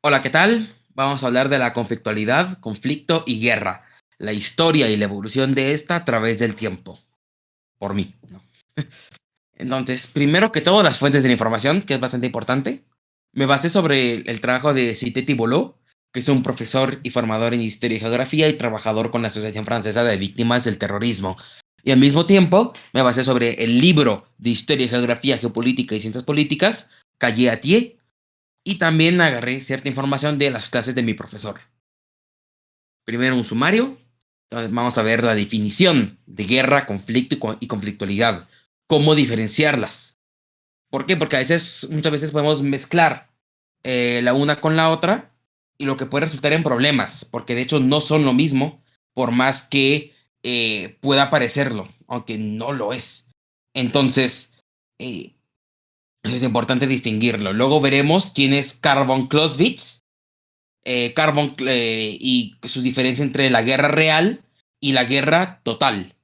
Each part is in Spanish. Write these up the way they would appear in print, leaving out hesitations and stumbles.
Hola, ¿qué tal? Vamos a hablar de la conflictualidad, conflicto y guerra, la historia y la evolución de esta a través del tiempo, por mí, ¿no? Entonces, primero que todo, las fuentes de la información, que es bastante importante. Me basé sobre el trabajo de Cité Bolot, que es un profesor y formador en Historia y Geografía y trabajador con la Asociación Francesa de Víctimas del Terrorismo. Y al mismo tiempo, me basé sobre el libro de Historia y Geografía, Geopolítica y Ciencias Políticas, Calle Atier, y también agarré cierta información de las clases de mi profesor. Primero un sumario. Entonces vamos a ver la definición de guerra, conflicto y conflictualidad. Cómo diferenciarlas. ¿Por qué? Porque muchas veces podemos mezclar la una con la otra y lo que puede resultar en problemas, porque de hecho no son lo mismo, por más que pueda parecerlo, aunque no lo es. Entonces, eh, es importante distinguirlo. Luego veremos quién es Karl von Clausewitz, y su diferencia entre la guerra real y la guerra total.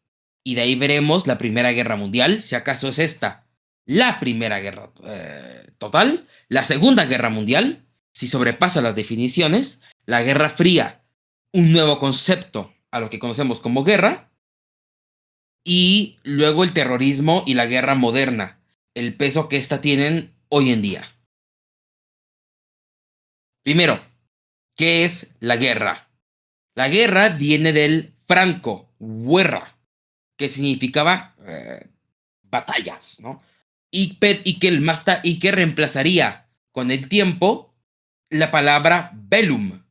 Y de ahí veremos la Primera Guerra Mundial, si acaso es esta la Primera Guerra total, la Segunda Guerra Mundial, si sobrepasa las definiciones, la Guerra Fría, un nuevo concepto a lo que conocemos como guerra, y luego el terrorismo y la guerra moderna, el peso que ésta tienen hoy en día. Primero, ¿qué es la guerra? La guerra viene del franco, guerra, que significaba batallas, ¿no? Y que reemplazaría con el tiempo la palabra bellum,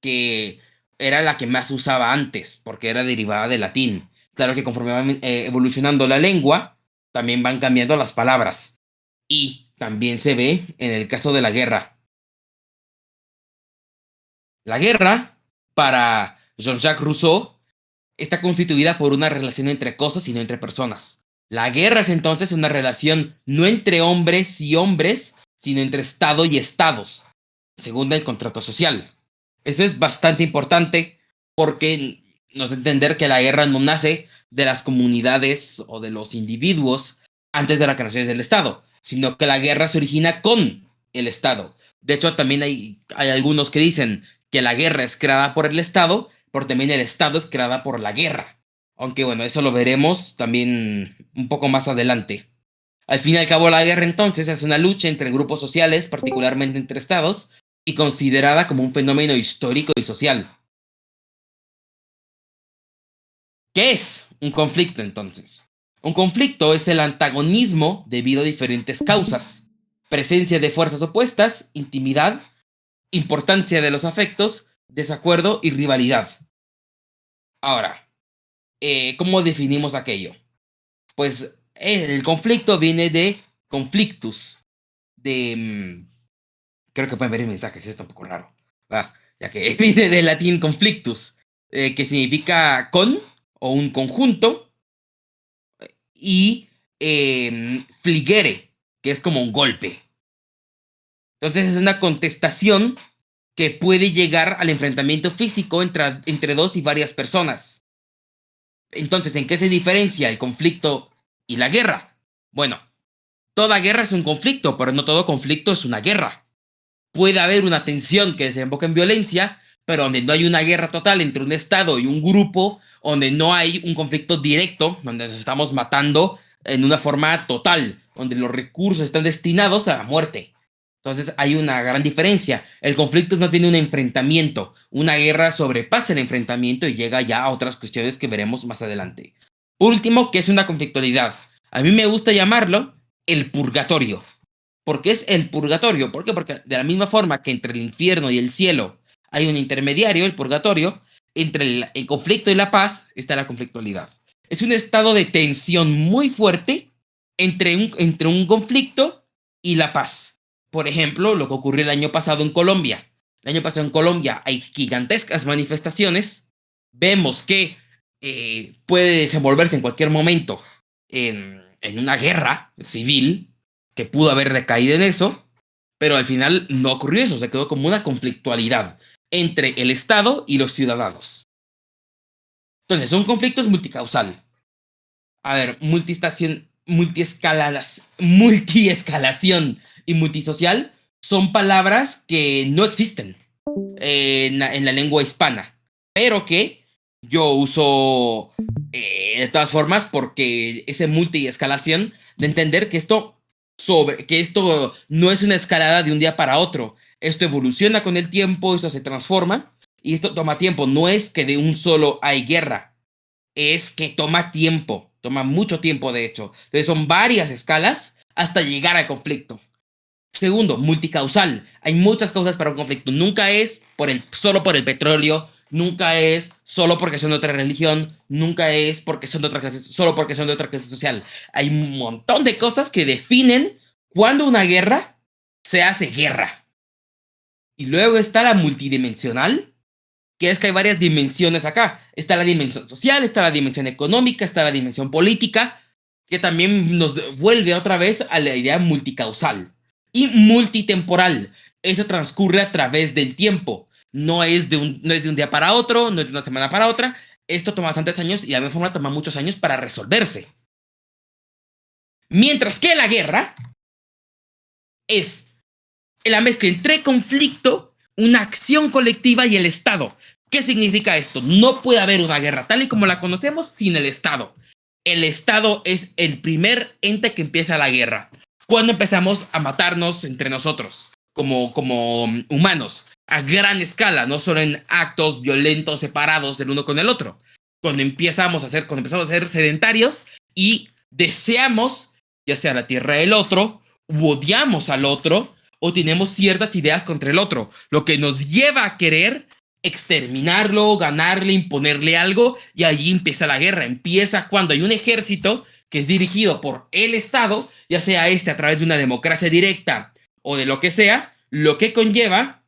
que era la que más usaba antes, porque era derivada del latín. Claro que conforme va evolucionando la lengua, también van cambiando las palabras. Y también se ve en el caso de la guerra. La guerra, para Jean-Jacques Rousseau, está constituida por una relación entre cosas y no entre personas. La guerra es entonces una relación no entre hombres y hombres, sino entre Estado y Estados, según el contrato social. Eso es bastante importante porque nos da a entender que la guerra no nace de las comunidades o de los individuos antes de la creación del Estado, sino que la guerra se origina con el Estado. De hecho, también hay algunos que dicen que la guerra es creada por el Estado, pero también el Estado es creada por la guerra. Aunque bueno, eso lo veremos también un poco más adelante. Al fin y al cabo, la guerra entonces es una lucha entre grupos sociales, particularmente entre estados, y considerada como un fenómeno histórico y social. ¿Qué es un conflicto entonces? Un conflicto es el antagonismo debido a diferentes causas: presencia de fuerzas opuestas, intimidad, importancia de los afectos, desacuerdo y rivalidad. Ahora, ¿cómo definimos aquello? Pues el conflicto viene de conflictus, de... creo que pueden ver el mensaje, si está un poco raro. Ya que viene del latín conflictus, que significa con o un conjunto, y fligere, que es como un golpe. Entonces es una contestación que puede llegar al enfrentamiento físico entre dos y varias personas. Entonces, ¿en qué se diferencia el conflicto y la guerra? Bueno, toda guerra es un conflicto, pero no todo conflicto es una guerra. Puede haber una tensión que desemboca en violencia, pero donde no hay una guerra total entre un estado y un grupo, donde no hay un conflicto directo, donde nos estamos matando en una forma total, donde los recursos están destinados a la muerte. Entonces hay una gran diferencia. El conflicto es más bien un enfrentamiento. Una guerra sobrepasa el enfrentamiento y llega ya a otras cuestiones que veremos más adelante. Por último, ¿qué es una conflictualidad? A mí me gusta llamarlo el purgatorio. ¿Por qué es el purgatorio? ¿Por qué? Porque de la misma forma que entre el infierno y el cielo hay un intermediario, el purgatorio, entre el conflicto y la paz está la conflictualidad. Es un estado de tensión muy fuerte entre un conflicto y la paz. Por ejemplo, lo que ocurrió el año pasado en Colombia. El año pasado en Colombia hay gigantescas manifestaciones. Vemos que puede desenvolverse en cualquier momento en una guerra civil que pudo haber recaído en eso, pero al final no ocurrió eso, se quedó como una conflictualidad entre el Estado y los ciudadanos. Entonces, un conflicto es multicausal. A ver, multiescalación y multisocial son palabras que no existen en la lengua hispana, pero que yo uso de todas formas porque ese multi-escalación de entender que que esto no es una escalada de un día para otro. Esto evoluciona con el tiempo, esto se transforma y esto toma tiempo. No es que de un solo hay guerra, es que toma tiempo, toma mucho tiempo de hecho. Entonces son varias escalas hasta llegar al conflicto. Segundo, multicausal. Hay muchas causas para un conflicto. Nunca es solo por el petróleo, nunca es solo porque son de otra religión, nunca es porque son de otra clase, solo porque son de otra clase social. Hay un montón de cosas que definen cuándo una guerra se hace guerra. Y luego está la multidimensional, que es que hay varias dimensiones acá. Está la dimensión social, está la dimensión económica, está la dimensión política, que también nos vuelve otra vez a la idea multicausal. Y multitemporal. Eso transcurre a través del tiempo. No es de un día para otro, no es de una semana para otra. Esto toma bastantes años y de alguna forma toma muchos años para resolverse. Mientras que la guerra es la mezcla entre conflicto, una acción colectiva y el Estado. ¿Qué significa esto? No puede haber una guerra tal y como la conocemos sin el Estado. El Estado es el primer ente que empieza la guerra. Cuando empezamos a matarnos entre nosotros, como humanos, a gran escala, no solo en actos violentos separados del uno con el otro. Cuando empezamos a ser sedentarios y deseamos, ya sea la tierra del otro, u odiamos al otro, o tenemos ciertas ideas contra el otro, lo que nos lleva a querer exterminarlo, ganarle, imponerle algo, y allí empieza la guerra. Empieza cuando hay un ejército que es dirigido por el Estado, ya sea este a través de una democracia directa o de lo que sea, lo que conlleva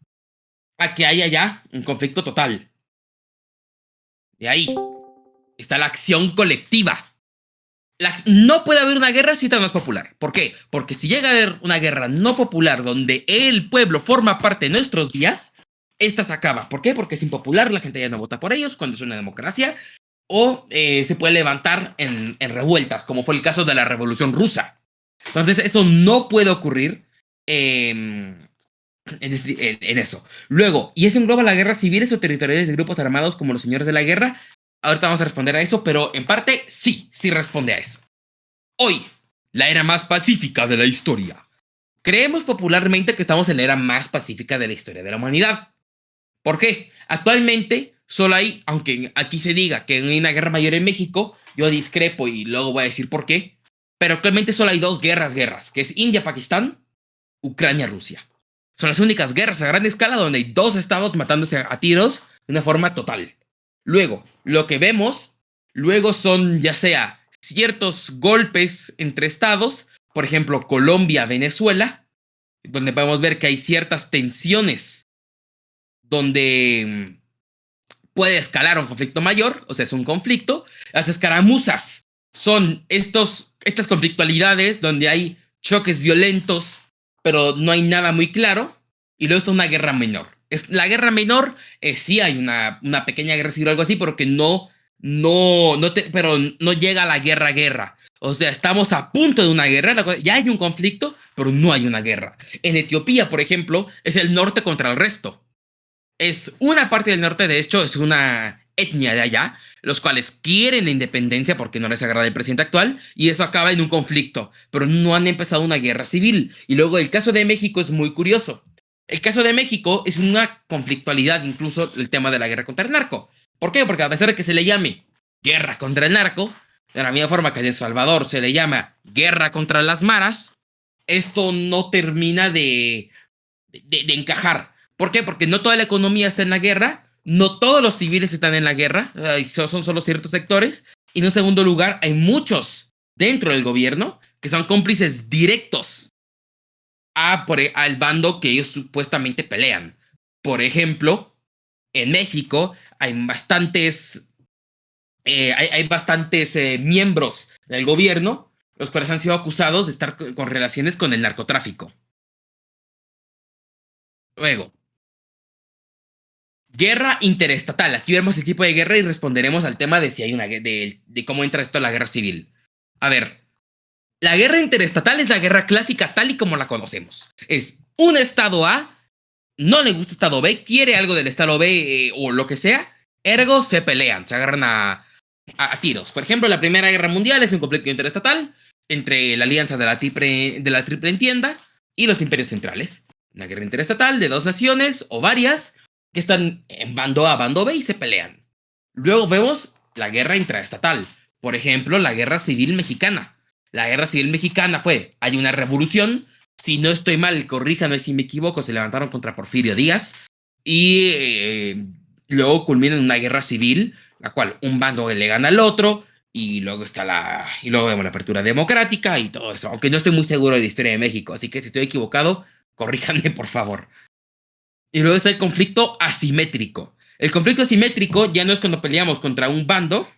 a que haya ya un conflicto total. De ahí está la acción colectiva. No puede haber una guerra si esta no es popular. ¿Por qué? Porque si llega a haber una guerra no popular donde el pueblo forma parte de nuestros días, esta se acaba. ¿Por qué? Porque es impopular, la gente ya no vota por ellos cuando es una democracia, o se puede levantar en revueltas, como fue el caso de la Revolución Rusa. Entonces eso no puede ocurrir en eso. Luego, ¿y eso engloba la guerra civiles o territoriales de grupos armados como los señores de la guerra? Ahorita vamos a responder a eso, pero en parte sí responde a eso. Hoy, la era más pacífica de la historia. Creemos popularmente que estamos en la era más pacífica de la historia de la humanidad. ¿Por qué? Actualmente solo hay, aunque aquí se diga que hay una guerra mayor en México, yo discrepo y luego voy a decir por qué, pero actualmente solo hay dos guerras, que es India-Pakistán, Ucrania-Rusia. Son las únicas guerras a gran escala donde hay dos estados matándose a tiros de una forma total. Luego, lo que vemos, luego son ya sea ciertos golpes entre estados, por ejemplo, Colombia-Venezuela, donde podemos ver que hay ciertas tensiones donde puede escalar un conflicto mayor, o sea, es un conflicto. Las escaramuzas son estas conflictualidades donde hay choques violentos, pero no hay nada muy claro, y luego está una guerra menor. La guerra menor, sí hay una pequeña guerra civil o algo así, pero que pero no llega a la guerra. O sea, estamos a punto de una guerra, ya hay un conflicto, pero no hay una guerra. En Etiopía, por ejemplo, es el norte contra el resto. Es una parte del norte, de hecho, es una etnia de allá, los cuales quieren la independencia porque no les agrada el presidente actual, y eso acaba en un conflicto, pero no han empezado una guerra civil. Y luego el caso de México es muy curioso. El caso de México es una conflictualidad, incluso el tema de la guerra contra el narco. ¿Por qué? Porque a pesar de que se le llame guerra contra el narco, de la misma forma que en El Salvador se le llama guerra contra las maras, esto no termina de encajar. ¿Por qué? Porque no toda la economía está en la guerra, no todos los civiles están en la guerra, son solo ciertos sectores, y en un segundo lugar hay muchos dentro del gobierno que son cómplices directos al bando que ellos supuestamente pelean. Por ejemplo, en México hay bastantes miembros del gobierno los cuales han sido acusados de estar con relaciones con el narcotráfico. Luego, guerra interestatal. Aquí vemos el tipo de guerra y responderemos al tema de si hay de cómo entra esto a la guerra civil. A ver, la guerra interestatal es la guerra clásica tal y como la conocemos. Es Un estado A no le gusta estado B, quiere algo del estado B o lo que sea, ergo se pelean, se agarran a tiros. Por ejemplo, la Primera Guerra Mundial es un conflicto interestatal entre la alianza de la Triple Entienda y los imperios centrales. Una guerra interestatal de dos naciones o varias que están en bando A, bando B y se pelean. Luego vemos la guerra intraestatal. Por ejemplo, la Guerra Civil Mexicana. La Guerra Civil Mexicana hay una revolución. Si no estoy mal, corríjanme si me equivoco, se levantaron contra Porfirio Díaz. Y luego culmina en una guerra civil, la cual un bando le gana al otro. Y luego y luego vemos la apertura democrática y todo eso. Aunque no estoy muy seguro de la historia de México. Así que si estoy equivocado, corríjanme, por favor. Y luego está el conflicto asimétrico. El conflicto asimétrico ya no es cuando peleamos contra un bando,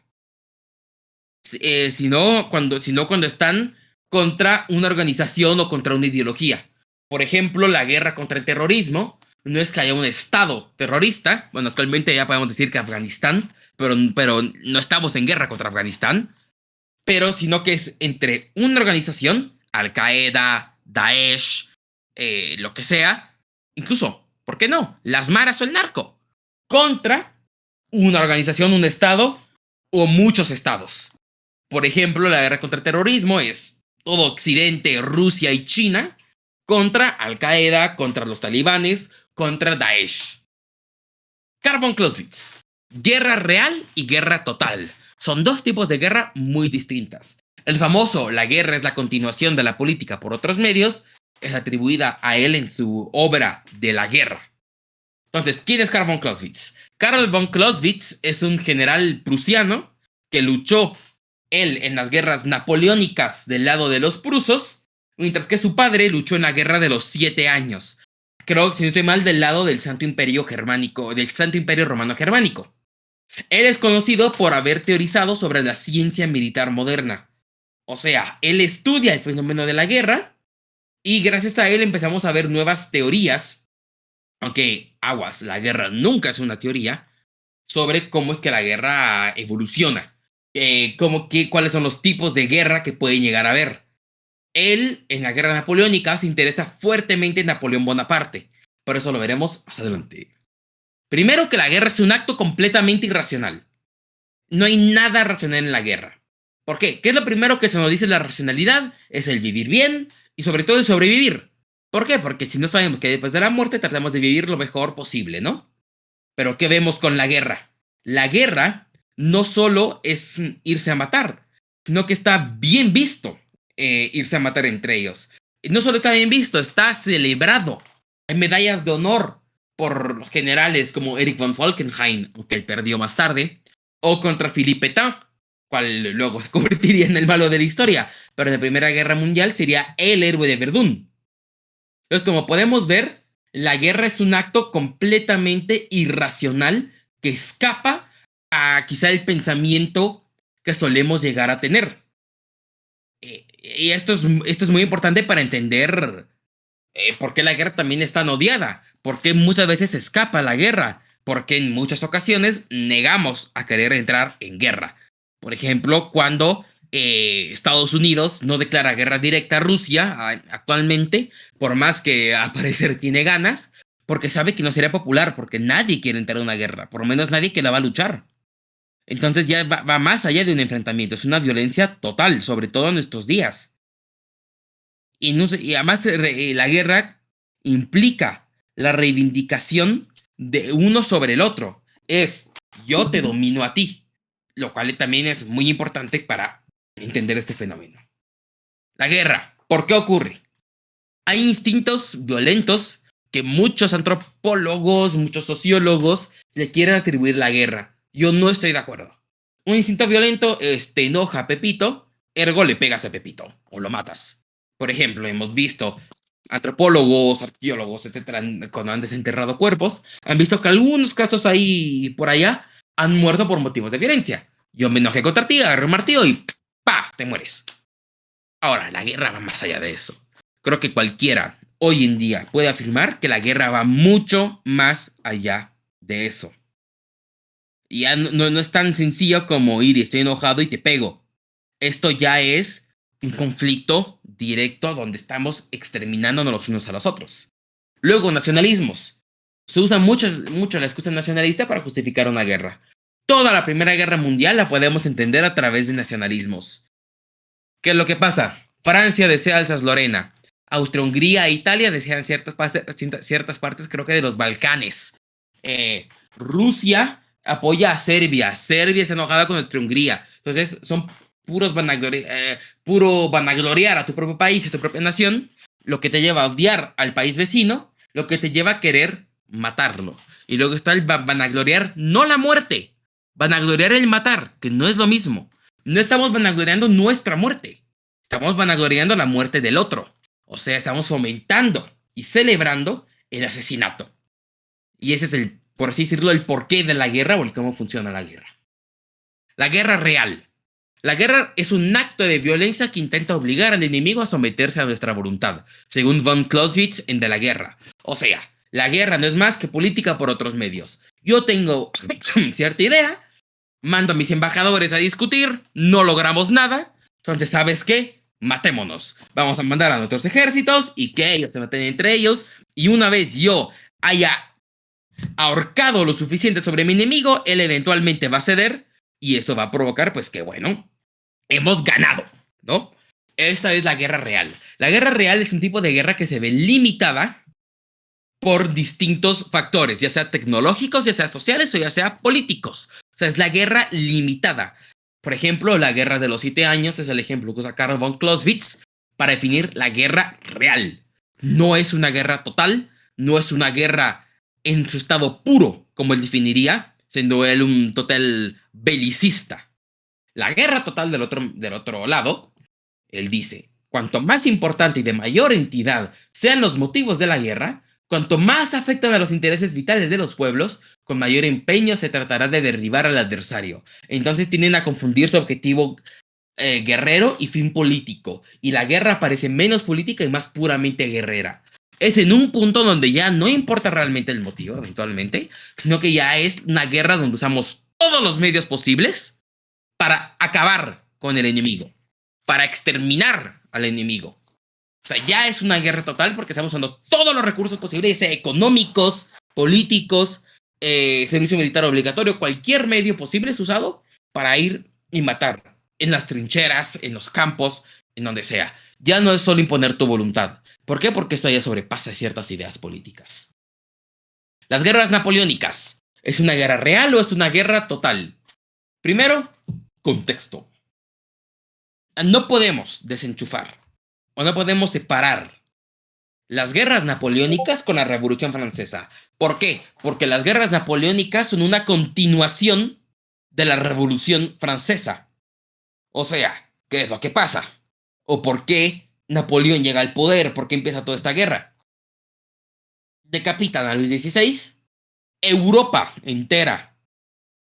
sino cuando están contra una organización o contra una ideología. Por ejemplo, la guerra contra el terrorismo no es que haya un estado terrorista. Bueno, actualmente ya podemos decir que Afganistán, pero no estamos en guerra contra Afganistán, sino que es entre una organización, Al-Qaeda, Daesh, lo que sea, incluso, ¿por qué no? Las maras o el narco, contra una organización, un estado o muchos estados. Por ejemplo, la guerra contra el terrorismo es todo Occidente, Rusia y China contra Al-Qaeda, contra los talibanes, contra Daesh. Carl von Clausewitz. Guerra real y guerra total. Son dos tipos de guerra muy distintas. El famoso "la guerra es la continuación de la política por otros medios" es atribuida a él en su obra de la guerra. Entonces, ¿quién es Carl von Clausewitz? Carl von Clausewitz es un general prusiano que luchó él en las guerras napoleónicas del lado de los prusos, mientras que su padre luchó en la guerra de los 7 años. Creo que, si no estoy mal, del lado del Santo Imperio Germánico, del Santo Imperio Romano Germánico. Él es conocido por haber teorizado sobre la ciencia militar moderna. O sea, él estudia el fenómeno de la guerra y gracias a él empezamos a ver nuevas teorías, aunque aguas, la guerra nunca es una teoría, sobre cómo es que la guerra evoluciona. Cuáles son los tipos de guerra que pueden llegar a haber. Él, en la guerra napoleónica, se interesa fuertemente en Napoleón Bonaparte. Por eso lo veremos más adelante. Primero, que la guerra es un acto completamente irracional. No hay nada racional en la guerra. ¿Por qué? ¿Qué es lo primero que se nos dice la racionalidad? Es el vivir bien y sobre todo el sobrevivir. ¿Por qué? Porque si no sabemos que después de la muerte tratamos de vivir lo mejor posible, ¿no? Pero ¿qué vemos con la guerra? La guerra no solo es irse a matar, sino que está bien visto irse a matar entre ellos. No solo está bien visto, está celebrado. Hay medallas de honor por los generales como Erich von Falkenhayn, aunque él perdió más tarde, o contra Philippe Pétain, cual luego se convertiría en el malo de la historia, pero en la Primera Guerra Mundial sería el héroe de Verdún. Entonces, como podemos ver, la guerra es un acto completamente irracional que escapa a quizá el pensamiento que solemos llegar a tener. Y esto es muy importante para entender por qué la guerra también es tan odiada, por qué muchas veces escapa la guerra, por qué en muchas ocasiones negamos a querer entrar en guerra. Por ejemplo, cuando Estados Unidos no declara guerra directa a Rusia actualmente, por más que a parecer tiene ganas, porque sabe que no sería popular, porque nadie quiere entrar en una guerra, por lo menos nadie que la va a luchar. Entonces ya va más allá de un enfrentamiento, es una violencia total, sobre todo en nuestros días. Y, no sé, y además la guerra implica la reivindicación de uno sobre el otro. Es yo te domino a ti, lo cual también es muy importante para entender este fenómeno. La guerra, ¿por qué ocurre? Hay instintos violentos que muchos antropólogos, muchos sociólogos le quieren atribuir a la guerra. Yo no estoy de acuerdo. Un instinto violento te enoja a Pepito, ergo le pegas a Pepito o lo matas. Por ejemplo, hemos visto antropólogos, arqueólogos, etcétera, cuando han desenterrado cuerpos, han visto que algunos casos ahí por allá han muerto por motivos de violencia. Yo me enojé contra ti, agarré un martillo y ¡pa! Te mueres. Ahora, la guerra va más allá de eso. Creo que cualquiera hoy en día puede afirmar que la guerra va mucho más allá de eso. Y ya no es tan sencillo como ir y estoy enojado y te pego. Esto ya es un conflicto directo donde estamos exterminándonos los unos a los otros. Luego, nacionalismos. Se usa mucho la excusa nacionalista para justificar una guerra. Toda la Primera Guerra Mundial la podemos entender a través de nacionalismos. ¿Qué es lo que pasa? Francia desea Alsace-Lorena. Austria-Hungría e Italia desean ciertas partes, creo que de los Balcanes. Rusia apoya a Serbia. Serbia es enojada con Austria-Hungría. Entonces son puro vanagloriar a tu propio país y a tu propia nación, lo que te lleva a odiar al país vecino, lo que te lleva a querer matarlo. Y luego está el vanagloriar, no la muerte, vanagloriar el matar, que no es lo mismo. No estamos vanagloriando nuestra muerte, estamos vanagloriando la muerte del otro. O sea, estamos fomentando y celebrando el asesinato. Y ese es el, por así decirlo, el porqué de la guerra o el cómo funciona la guerra. La guerra real. La guerra es un acto de violencia que intenta obligar al enemigo a someterse a nuestra voluntad, según von Clausewitz en De la Guerra. O sea, la guerra no es más que política por otros medios. Yo tengo cierta idea, mando a mis embajadores a discutir, no logramos nada, entonces, ¿sabes qué? Matémonos. Vamos a mandar a nuestros ejércitos y que ellos se maten entre ellos, y una vez yo haya ahorcado lo suficiente sobre mi enemigo, él eventualmente va a ceder, y eso va a provocar, pues que bueno, hemos ganado, ¿no? Esta es la guerra real. La guerra real es un tipo de guerra que se ve limitada por distintos factores, ya sea tecnológicos, ya sea sociales o ya sea políticos. O sea, es la guerra limitada. Por ejemplo, la guerra de los 7 años es el ejemplo que usa Karl von Clausewitz para definir la guerra real. No es una guerra total, no es una guerra en su estado puro, como él definiría, siendo él un total belicista. La guerra total del otro lado, él dice, cuanto más importante y de mayor entidad sean los motivos de la guerra, cuanto más afectan a los intereses vitales de los pueblos, con mayor empeño se tratará de derribar al adversario. Entonces tienden a confundir su objetivo guerrero y fin político, y la guerra parece menos política y más puramente guerrera. Es en un punto donde ya no importa realmente el motivo, eventualmente, sino que ya es una guerra donde usamos todos los medios posibles para acabar con el enemigo, para exterminar al enemigo. O sea, ya es una guerra total porque estamos usando todos los recursos posibles, sea económicos, políticos, servicio militar obligatorio, cualquier medio posible es usado para ir y matar en las trincheras, en los campos, en donde sea. Ya no es solo imponer tu voluntad. ¿Por qué? Porque esto ya sobrepasa ciertas ideas políticas. Las guerras napoleónicas. ¿Es una guerra real o es una guerra total? Primero, contexto. No podemos desenchufar o no podemos separar las guerras napoleónicas con la Revolución Francesa. ¿Por qué? Porque las guerras napoleónicas son una continuación de la Revolución Francesa. O sea, ¿qué es lo que pasa? ¿O por qué Napoleón llega al poder? ¿Por qué empieza toda esta guerra? Decapitan a Luis XVI. Europa entera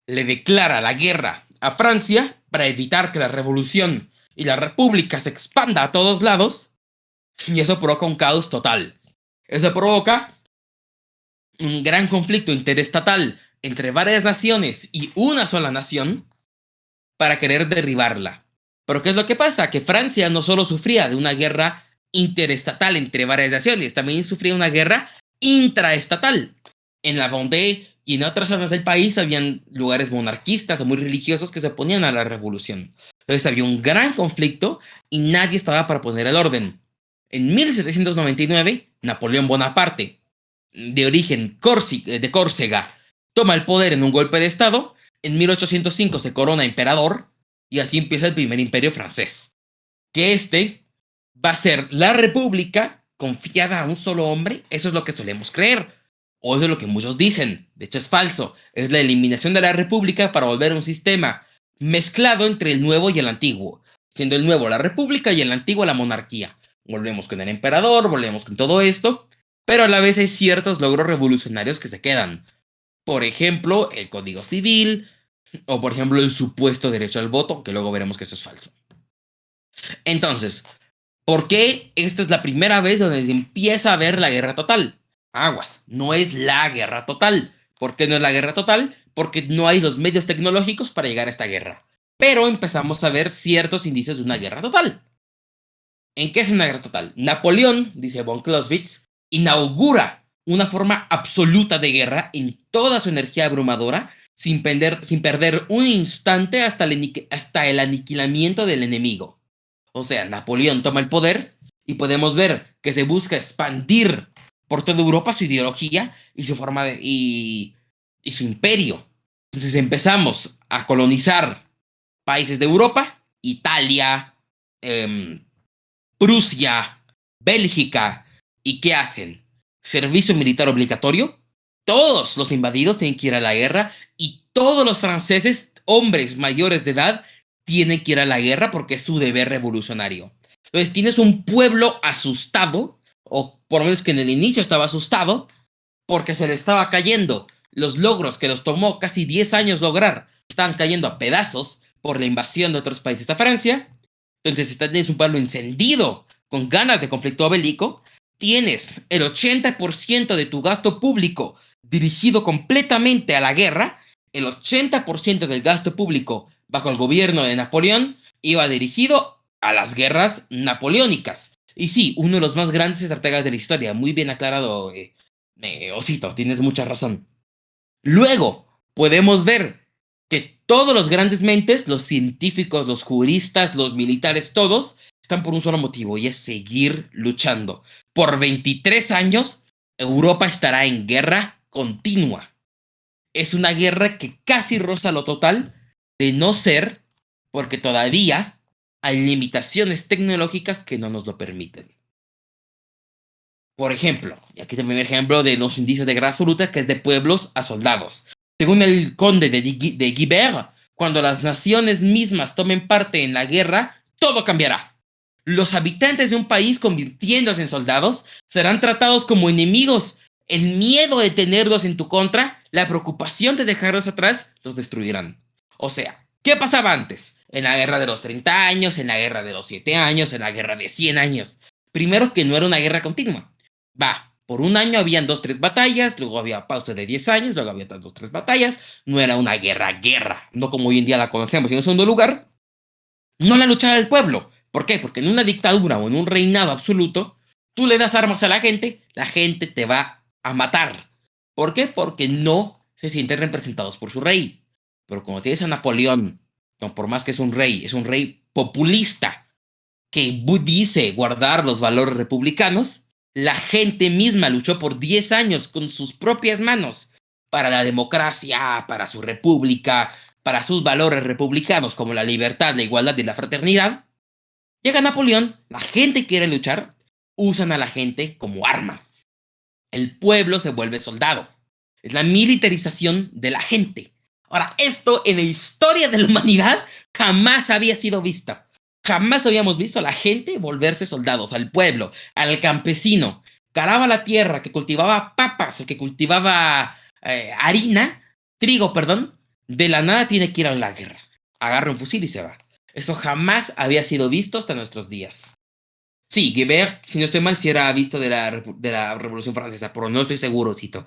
le declara la guerra a Francia para evitar que la revolución y la república se expanda a todos lados, y eso provoca un caos total. Eso provoca un gran conflicto interestatal entre varias naciones y una sola nación para querer derribarla. Pero ¿qué es lo que pasa? Que Francia no solo sufría de una guerra interestatal entre varias naciones, también sufría una guerra intraestatal. En la Vendée y en otras zonas del país habían lugares monarquistas o muy religiosos que se oponían a la revolución. Entonces había un gran conflicto y nadie estaba para poner el orden. En 1799, Napoleón Bonaparte, de origen de Córcega, toma el poder en un golpe de estado. En 1805 se corona emperador y así empieza el primer imperio francés. Que va a ser la república confiada a un solo hombre. Eso es lo que solemos creer. O eso es lo que muchos dicen. De hecho es falso. Es la eliminación de la república para volver a un sistema mezclado entre el nuevo y el antiguo. Siendo el nuevo la república y el antiguo la monarquía. Volvemos con el emperador, volvemos con todo esto. Pero a la vez hay ciertos logros revolucionarios que se quedan. Por ejemplo, el Código Civil. O por ejemplo el supuesto derecho al voto. Que luego veremos que eso es falso. Entonces, ¿por qué esta es la primera vez donde se empieza a ver la guerra total? Aguas, no es la guerra total. ¿Por qué no es la guerra total? Porque no hay los medios tecnológicos para llegar a esta guerra. Pero empezamos a ver ciertos indicios de una guerra total. ¿En qué es una guerra total? Napoleón, dice von Clausewitz, inaugura una forma absoluta de guerra en toda su energía abrumadora, sin perder un instante hasta el aniquilamiento del enemigo. O sea, Napoleón toma el poder y podemos ver que se busca expandir por toda Europa su ideología y su forma y su imperio. Entonces empezamos a colonizar países de Europa, Italia, Prusia, Bélgica. ¿Y qué hacen? Servicio militar obligatorio. Todos los invadidos tienen que ir a la guerra y todos los franceses, hombres mayores de edad, tienen que ir a la guerra porque es su deber revolucionario. Entonces tienes un pueblo asustado, o por lo menos que en el inicio estaba asustado, porque se le estaba cayendo los logros que los tomó casi 10 años lograr, estaban cayendo a pedazos por la invasión de otros países a Francia. Entonces tienes un pueblo encendido, con ganas de conflicto bélico, tienes el 80% de tu gasto público dirigido completamente a la guerra, el 80% del gasto público bajo el gobierno de Napoleón iba dirigido a las guerras napoleónicas. Y sí, uno de los más grandes estrategas de la historia, muy bien aclarado, Osito, tienes mucha razón. Luego, podemos ver que todos los grandes mentes, los científicos, los juristas, los militares, todos, están por un solo motivo, y es seguir luchando. Por 23 años, Europa estará en guerra continua. Es una guerra que casi roza lo total, de no ser porque todavía hay limitaciones tecnológicas que no nos lo permiten. Por ejemplo, y aquí está el primer ejemplo de los indicios de guerra absoluta, que es de pueblos a soldados. Según el conde de Guibert, cuando las naciones mismas tomen parte en la guerra, todo cambiará. Los habitantes de un país convirtiéndose en soldados serán tratados como enemigos. El miedo de tenerlos en tu contra, la preocupación de dejarlos atrás, los destruirán. O sea, ¿qué pasaba antes? En la guerra de los 30 años, en la guerra de los 7 años, en la guerra de 100 años. Primero, que no era una guerra continua. Por un año habían 2-3 batallas, luego había pausa de 10 años, luego había 2-3 batallas. No era una guerra, no como hoy en día la conocemos. Y en segundo lugar, no la luchaba el pueblo. ¿Por qué? Porque en una dictadura o en un reinado absoluto, tú le das armas a la gente te va a matar. ¿Por qué? Porque no se sienten representados por su rey. Pero como tienes a Napoleón, no, por más que es un rey populista, que dice guardar los valores republicanos, la gente misma luchó por 10 años con sus propias manos para la democracia, para su república, para sus valores republicanos como la libertad, la igualdad y la fraternidad. Llega Napoleón, la gente quiere luchar, usan a la gente como arma. El pueblo se vuelve soldado. Es la militarización de la gente. Ahora, esto en la historia de la humanidad jamás había sido visto. Jamás habíamos visto a la gente volverse soldados, al pueblo, al campesino, que araba la tierra, que cultivaba papas o que cultivaba trigo, perdón, de la nada tiene que ir a la guerra. Agarra un fusil y se va. Eso jamás había sido visto hasta nuestros días. Sí, Guibert, si no estoy mal, sí era visto de la Revolución Francesa, pero no estoy seguro, cito.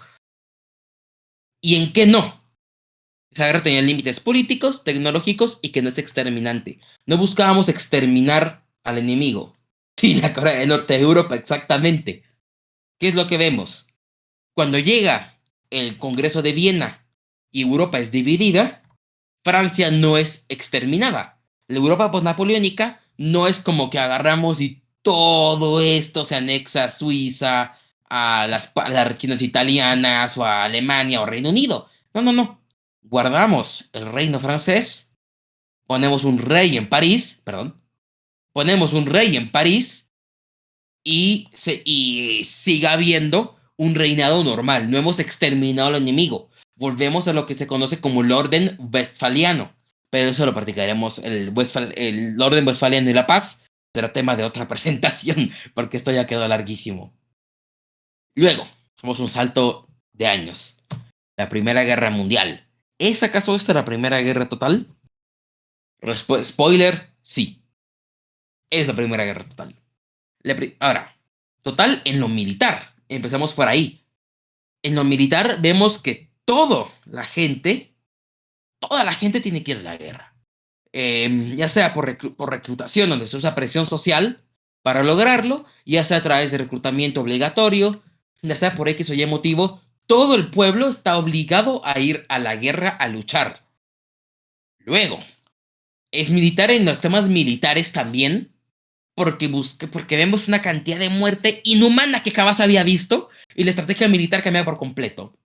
¿Y en qué no? Esa guerra tenía límites políticos, tecnológicos y que no es exterminante. No buscábamos exterminar al enemigo. Sí, la Corea del Norte de Europa, exactamente. ¿Qué es lo que vemos? Cuando llega el Congreso de Viena y Europa es dividida, Francia no es exterminada. La Europa postnapoleónica no es como que agarramos y todo esto se anexa a Suiza, a las regiones italianas o a Alemania o Reino Unido. No. Guardamos el reino francés, ponemos un rey en París, y siga habiendo un reinado normal. No hemos exterminado al enemigo. Volvemos a lo que se conoce como el orden westfaliano. Pero eso lo practicaremos, el orden westfaliano y la paz será tema de otra presentación, porque esto ya quedó larguísimo. Luego, somos un salto de años. La Primera Guerra Mundial. ¿Es acaso esta la Primera Guerra total? Spoiler, sí. Es la Primera Guerra total. Ahora, total en lo militar. Empezamos por ahí. En lo militar vemos que toda la gente tiene que ir a la guerra. Ya sea por reclutación, donde se usa presión social para lograrlo, ya sea a través de reclutamiento obligatorio, ya sea por X o Y motivo, todo el pueblo está obligado a ir a la guerra a luchar. Luego, es militar en los temas militares también, porque vemos una cantidad de muerte inhumana que jamás había visto y la estrategia militar cambia por completo.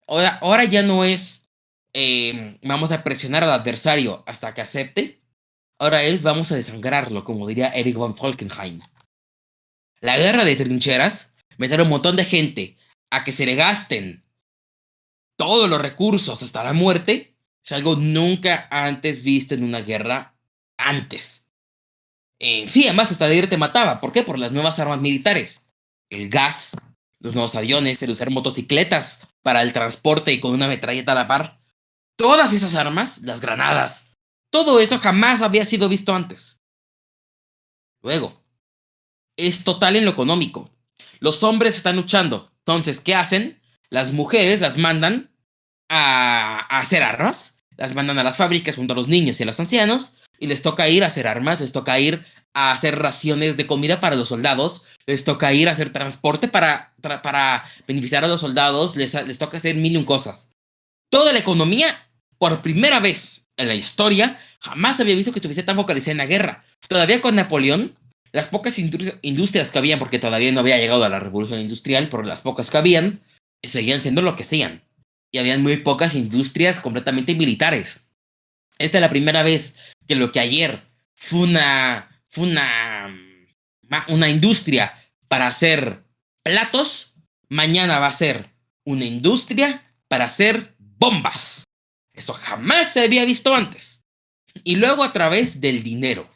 Ahora ya no es vamos a presionar al adversario hasta que acepte. Ahora es vamos a desangrarlo, como diría Erich von Falkenhayn. La guerra de trincheras, meter a un montón de gente a que se le gasten todos los recursos hasta la muerte, es algo nunca antes visto en una guerra antes. Sí, además hasta de ir te mataba. ¿Por qué? Por las nuevas armas militares. El gas, los nuevos aviones, el usar motocicletas para el transporte y con una metralleta a la par. Todas esas armas, las granadas, todo eso jamás había sido visto antes. Luego, es total en lo económico. Los hombres están luchando. Entonces, ¿qué hacen? Las mujeres las mandan a hacer armas. Las mandan a las fábricas junto a los niños y a los ancianos. Y les toca ir a hacer armas. Les toca ir a hacer raciones de comida para los soldados. Les toca ir a hacer transporte para beneficiar a los soldados. Les toca hacer mil y un cosas. Toda la economía, por primera vez en la historia, jamás había visto que estuviese tan focalizada en la guerra. Todavía con Napoleón, las pocas industrias que habían, porque todavía no había llegado a la revolución industrial, pero las pocas que habían, seguían siendo lo que sean. Y habían muy pocas industrias completamente militares. Esta es la primera vez que lo que ayer fue una industria para hacer platos, mañana va a ser una industria para hacer bombas. Eso jamás se había visto antes. Y luego a través del dinero.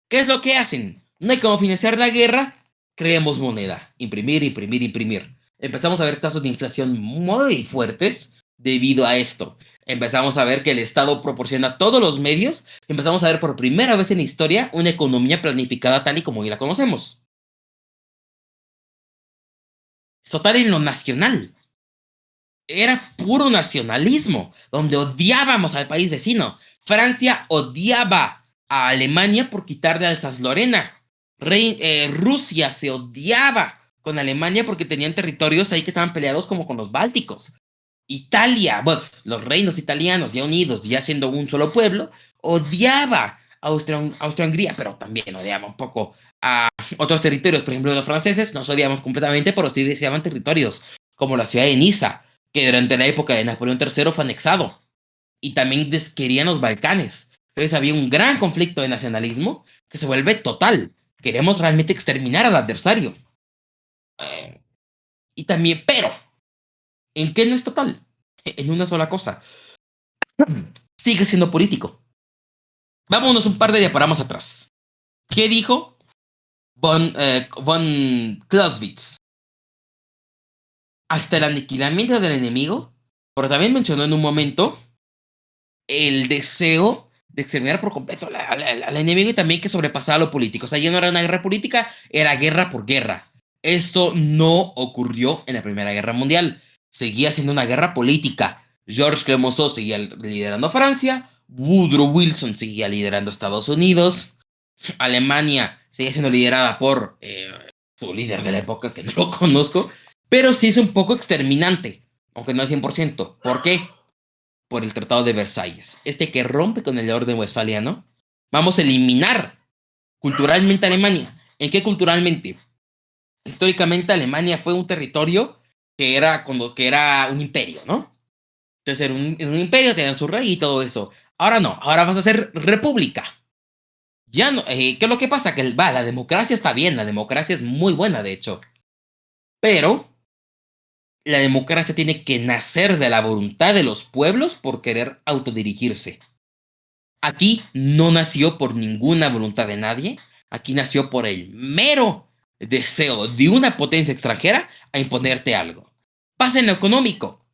¿Qué es lo que hacen? No hay como financiar la guerra, creemos moneda. Imprimir, imprimir, imprimir. Empezamos a ver casos de inflación muy fuertes debido a esto. Empezamos a ver que el Estado proporciona todos los medios. Empezamos a ver por primera vez en la historia una economía planificada tal y como hoy la conocemos. Es total en lo nacional. Era puro nacionalismo, donde odiábamos al país vecino. Francia odiaba a Alemania por quitarle Alsace-Lorena. Rusia se odiaba con Alemania porque tenían territorios ahí que estaban peleados como con los bálticos. Italia, bueno, los reinos italianos ya unidos, ya siendo un solo pueblo, odiaba a Austria-Hungría, pero también odiaba un poco a otros territorios. Por ejemplo, los franceses nos odiamos completamente, pero sí deseaban territorios, como la ciudad de Niza, que durante la época de Napoleón III fue anexado. Y también querían los Balcanes. Entonces había un gran conflicto de nacionalismo que se vuelve total. Queremos realmente exterminar al adversario. Y también, pero, ¿en qué no es total? En una sola cosa. Sigue siendo político. Vámonos un par de diaporamas atrás. ¿Qué dijo von Clausewitz? Hasta el aniquilamiento del enemigo, pero también mencionó en un momento el deseo de exterminar por completo al enemigo y también que sobrepasaba lo político. O sea, ya no era una guerra política, era guerra por guerra. Esto no ocurrió en la Primera Guerra Mundial. Seguía siendo una guerra política. Georges Clemenceau seguía liderando Francia, Woodrow Wilson seguía liderando Estados Unidos, Alemania seguía siendo liderada por su líder de la época, que no lo conozco, pero sí es un poco exterminante, aunque no al 100%. ¿Por qué? Por el Tratado de Versalles. Este que rompe con el orden westfaliano. Vamos a eliminar culturalmente a Alemania. ¿En qué culturalmente? Históricamente Alemania fue un territorio que era un imperio, ¿no? Entonces era un imperio, tenían su rey y todo eso. Ahora no, ahora vas a ser república. Ya no, ¿qué es lo que pasa? Que la democracia está bien, la democracia es muy buena, de hecho. Pero la democracia tiene que nacer de la voluntad de los pueblos por querer autodirigirse. Aquí no nació por ninguna voluntad de nadie, aquí nació por el mero deseo de una potencia extranjera a imponerte algo. Pasa en lo económico.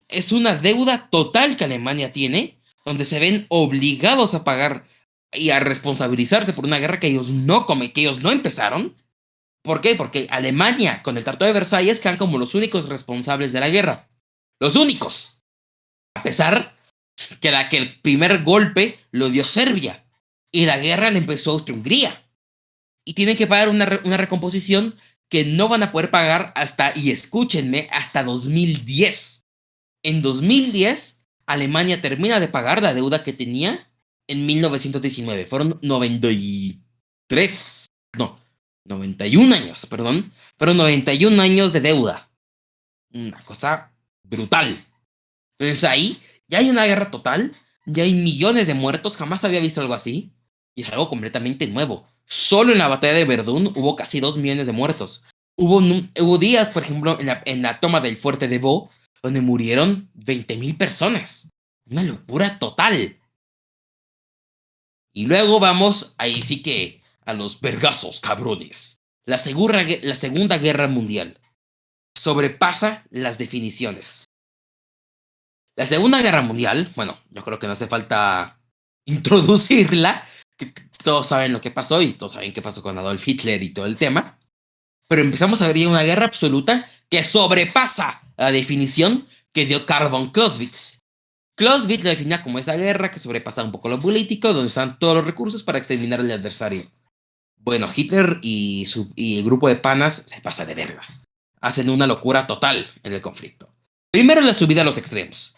Es una deuda total que Alemania tiene, donde se ven obligados a pagar y a responsabilizarse por una guerra que ellos no empezaron. ¿Por qué? Porque Alemania, con el Tratado de Versalles, quedan como los únicos responsables de la guerra. Los únicos. A pesar que el primer golpe lo dio Serbia y la guerra le empezó Austria-Hungría. Y tienen que pagar una recomposición que no van a poder pagar hasta, y escúchenme, hasta 2010. En 2010, Alemania termina de pagar la deuda que tenía en 1919. Fueron 93, no, 91 años, perdón. Fueron 91 años de deuda. Una cosa brutal. Entonces ahí ya hay una guerra total, ya hay millones de muertos, jamás había visto algo así. Y es algo completamente nuevo. Solo en la batalla de Verdún hubo casi 2 millones de muertos. Hubo días, por ejemplo, en la toma del fuerte de Vaux, donde murieron 20.000 personas. Una locura total. Y luego vamos, ahí sí que, a los vergazos, cabrones. La Segunda Guerra Mundial sobrepasa las definiciones. La Segunda Guerra Mundial, bueno, yo creo que no hace falta introducirla, que todos saben lo que pasó y todos saben qué pasó con Adolf Hitler y todo el tema, pero empezamos a ver ya una guerra absoluta que sobrepasa la definición que dio Karl von Clausewitz. Clausewitz lo definía como esa guerra que sobrepasa un poco lo político, donde están todos los recursos para exterminar al adversario. Bueno, Hitler y el grupo de panas se pasa de verga. Hacen una locura total en el conflicto. Primero la subida a los extremos.